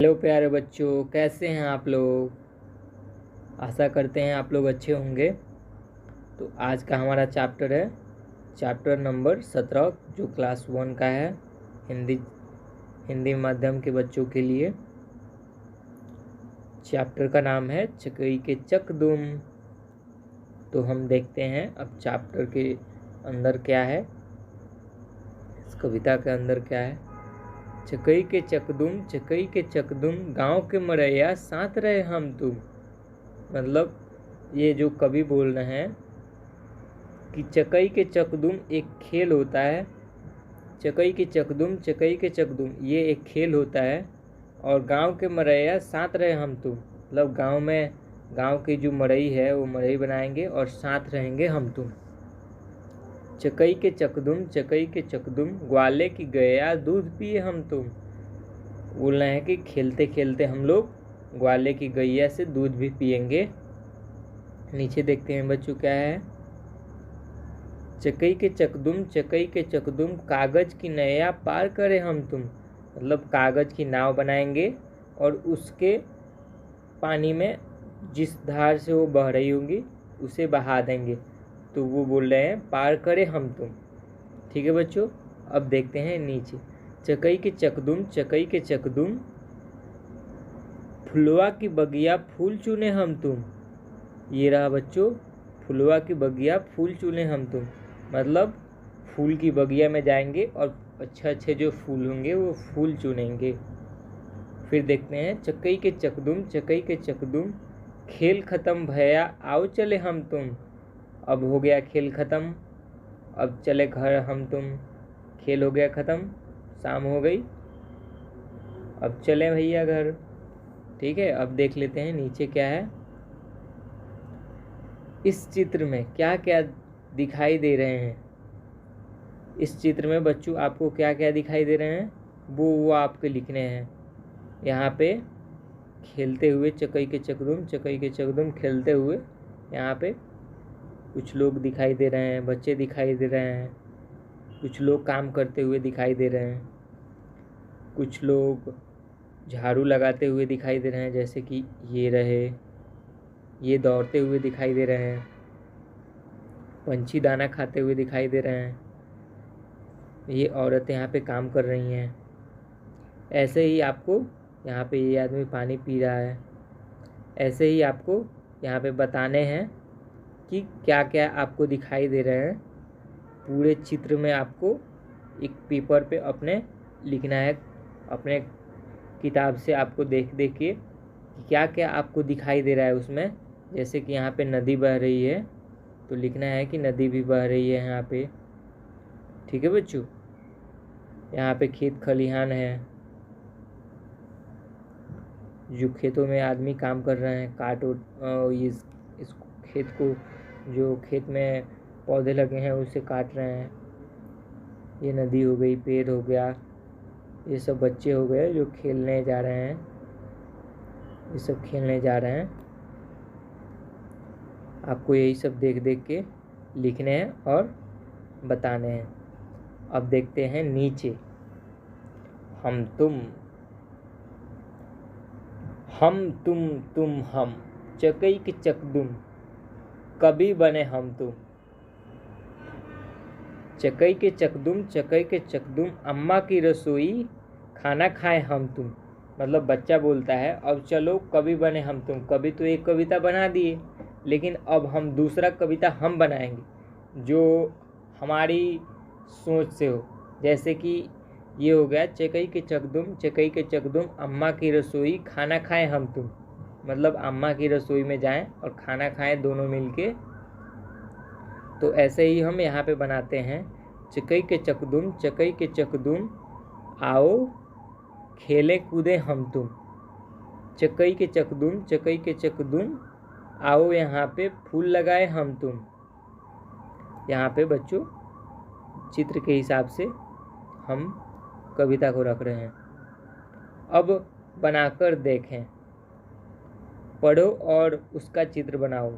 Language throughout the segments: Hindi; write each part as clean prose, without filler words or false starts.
हेलो प्यारे बच्चों, कैसे हैं आप लोग। आशा करते हैं आप लोग अच्छे होंगे। तो आज का हमारा चैप्टर है चैप्टर नंबर 17, जो क्लास 1 का है, हिंदी माध्यम के बच्चों के लिए। चैप्टर का नाम है चकई के चकदुम। तो हम देखते हैं अब चैप्टर के अंदर क्या है, इस कविता के अंदर क्या है। चकई के चकदुम, गांव के मरैया साथ रहे हम तुम। मतलब ये जो कवि बोल रहे हैं कि चकई के चकदुम एक खेल होता है। चकई के चकदुम ये एक खेल होता है। और गांव के मरैया साथ रहे हम तुम, मतलब गांव की जो मरई है वो मरई बनाएंगे और साथ रहेंगे हम तुम। चकई के चकदुम, ग्वाले की गया दूध पिए हम तुम। बोल रहे हैं कि खेलते खेलते हम लोग ग्वाले की गैया से दूध भी पिएंगे। नीचे देखते हैं बच्चों क्या है। चकई के चकदुम, कागज की नैया पार करे हम तुम। मतलब कागज की नाव बनाएंगे और उसके पानी में जिस धार से वो बह रही होंगी उसे बहा देंगे। तो वो बोल रहे हैं पार करे हम तुम। ठीक है बच्चों, अब देखते हैं नीचे। चकई के चकदुम, फुलवा की बगिया फूल चुने हम तुम। ये रहा बच्चों, फुलवा की बगिया फूल चुने हम तुम। मतलब फूल की बगिया में जाएंगे और अच्छे अच्छे जो फूल होंगे वो फूल चुनेंगे। फिर देखते हैं चकई के चकदुम, खेल खत्म भैया आओ चले हम तुम। अब हो गया खेल खत्म, अब चले घर हम तुम। खेल हो गया खत्म, शाम हो गई, अब चले भैया घर। ठीक है, अब देख लेते हैं नीचे क्या है। इस चित्र में क्या क्या दिखाई दे रहे हैं। इस चित्र में बच्चों आपको क्या क्या दिखाई दे रहे हैं वो आपके लिखने हैं। यहाँ पे खेलते हुए चकई के चकदुम खेलते हुए यहाँ पे कुछ लोग दिखाई दे रहे हैं, बच्चे दिखाई दे रहे हैं। कुछ लोग काम करते हुए दिखाई दे रहे हैं। कुछ लोग झाड़ू लगाते हुए दिखाई दे रहे हैं, जैसे कि ये रहे। ये दौड़ते हुए दिखाई दे रहे हैं। पंछी दाना खाते हुए दिखाई दे रहे हैं। ये औरतें यहाँ पे काम कर रही हैं। ऐसे ही आपको यहाँ पे ये आदमी पानी पी रहा है। ऐसे ही आपको यहाँ पे बताने हैं कि क्या क्या आपको दिखाई दे रहे हैं। पूरे चित्र में आपको एक पेपर पे अपने लिखना है, अपने किताब से आपको देख देख के कि क्या क्या आपको दिखाई दे रहा है उसमें। जैसे कि यहाँ पे नदी बह रही है तो लिखना है कि नदी भी बह रही है यहाँ पे। ठीक है बच्चों, यहाँ पे खेत खलिहान है, जो खेतों में आदमी काम कर रहे हैं, इस खेत को, जो खेत में पौधे लगे हैं उसे काट रहे हैं। ये नदी हो गई, पेड़ हो गया, ये सब बच्चे हो गए जो खेलने जा रहे हैं। ये सब खेलने जा रहे हैं। आपको यही सब देख देख के लिखने हैं और बताने हैं। अब देखते हैं नीचे। हम तुम हम, चकई के चकदुम, कभी बने हम तुम। चकई के चकदुम, अम्मा की रसोई खाना खाए हम तुम। मतलब बच्चा बोलता है अब चलो कभी बने हम तुम। कभी तो एक कविता बना दिए, लेकिन अब हम दूसरा कविता हम बनाएंगे जो हमारी सोच से हो। जैसे कि ये हो गया चकई के चकदुम, अम्मा की रसोई खाना खाएं हम तुम। मतलब अम्मा की रसोई में जाएं और खाना खाएं दोनों मिलके। तो ऐसे ही हम यहाँ पे बनाते हैं चकई के चकदुम, आओ खेले कूदे हम तुम। चकई के चकदुम, आओ यहाँ पे फूल लगाए हम तुम। यहाँ पे बच्चों चित्र के हिसाब से हम कविता को रख रहे हैं। अब बनाकर देखें, पढ़ो और उसका चित्र बनाओ।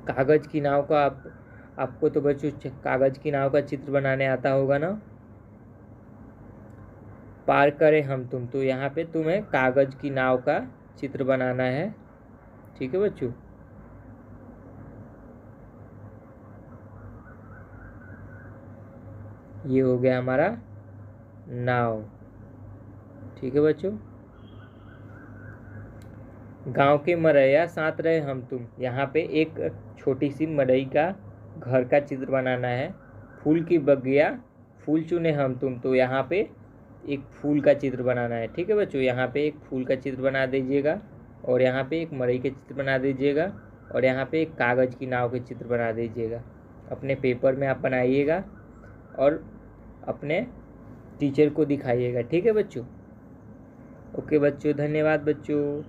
कागज की नाव का आपको तो बच्चों कागज की नाव का चित्र बनाने आता होगा ना। पार करें हम तुम, तो यहाँ पे तुम्हें कागज की नाव का चित्र बनाना है। ठीक है बच्चों। ये हो गया हमारा नाव। ठीक है बच्चों। गांव के मरैया साथ रहे हम तुम, यहाँ पे एक छोटी सी मड़ई का घर का चित्र बनाना है। फूल की बगिया फूल चुने हम तुम, तो यहाँ पे एक फूल का चित्र बनाना है। ठीक है बच्चों। यहाँ पे एक फूल का चित्र बना दीजिएगा, और यहाँ पे एक मड़ई के चित्र बना दीजिएगा, और यहाँ पे एक कागज़ की नाव के चित्र बना दीजिएगा। अपने पेपर में आप बनाइएगा और अपने टीचर को दिखाइएगा। ठीक है बच्चों। ओके बच्चों, धन्यवाद बच्चों।